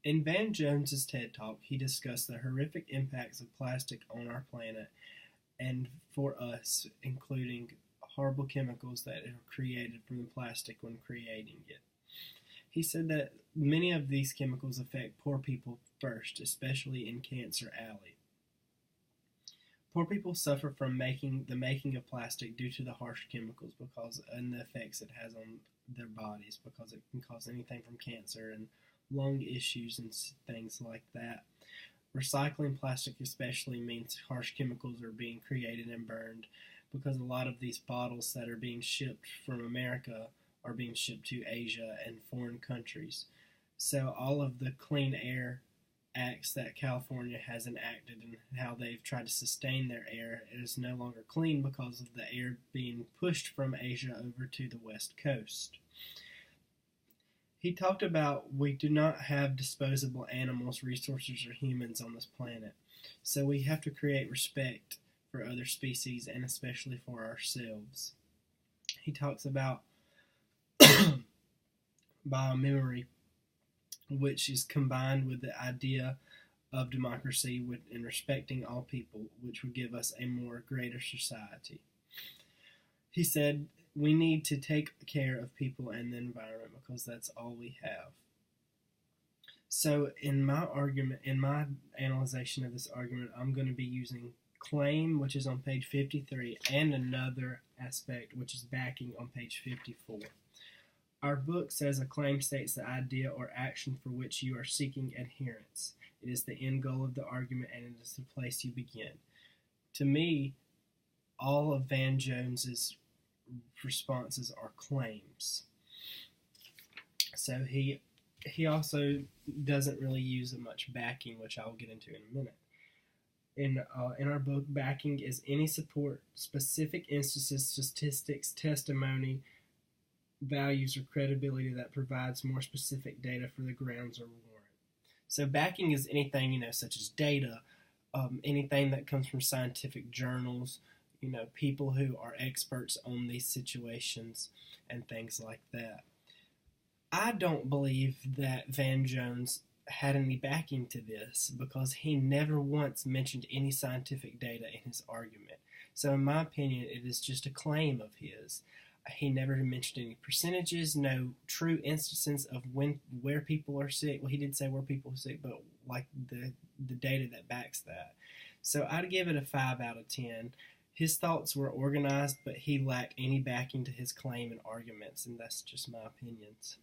In Van Jones's TED Talk, he discussed the horrific impacts of plastic on our planet and for us, including horrible chemicals that are created from the plastic when creating it. He said that many of these chemicals affect poor people first, especially in Cancer Alley. Poor people suffer from the making of plastic due to the harsh chemicals because and the effects it has on their bodies, because it can cause anything from cancer and lung issues and things like that. Recycling plastic especially means harsh chemicals are being created and burned because a lot of these bottles that are being shipped from America are being shipped to Asia and foreign countries. So all of the clean air acts that California has enacted and how they've tried to sustain their air is no longer clean because of the air being pushed from Asia over to the West Coast. He talked about we do not have disposable animals, resources, or humans on this planet, so we have to create respect for other species and especially for ourselves. He talks about biomemory, which is combined with the idea of democracy and respecting all people, which would give us a more greater society. He said we need to take care of people and the environment because that's all we have. So in my analyzation of this argument, I'm going to be using claim, which is on page 53, and another aspect, which is backing on page 54. Our book says a claim states the idea or action for which you are seeking adherence. It is the end goal of the argument, and it is the place you begin. To me, all of Van Jones's responses are claims. So he also doesn't really use much backing, which I'll get into in a minute. In our book, backing is any support, specific instances, statistics, testimony, values, or credibility that provides more specific data for the grounds or warrant. So backing is anything, such as data, anything that comes from scientific journals, people who are experts on these situations and things like that. I don't believe that Van Jones had any backing to this because he never once mentioned any scientific data in his argument. So in my opinion, it is just a claim of his. He never mentioned any percentages, no true instances of where people are sick. Well, he did say where people are sick, but like the data that backs that. So I'd give it a 5 out of 10. His thoughts were organized, but he lacked any backing to his claim and arguments, and that's just my opinions.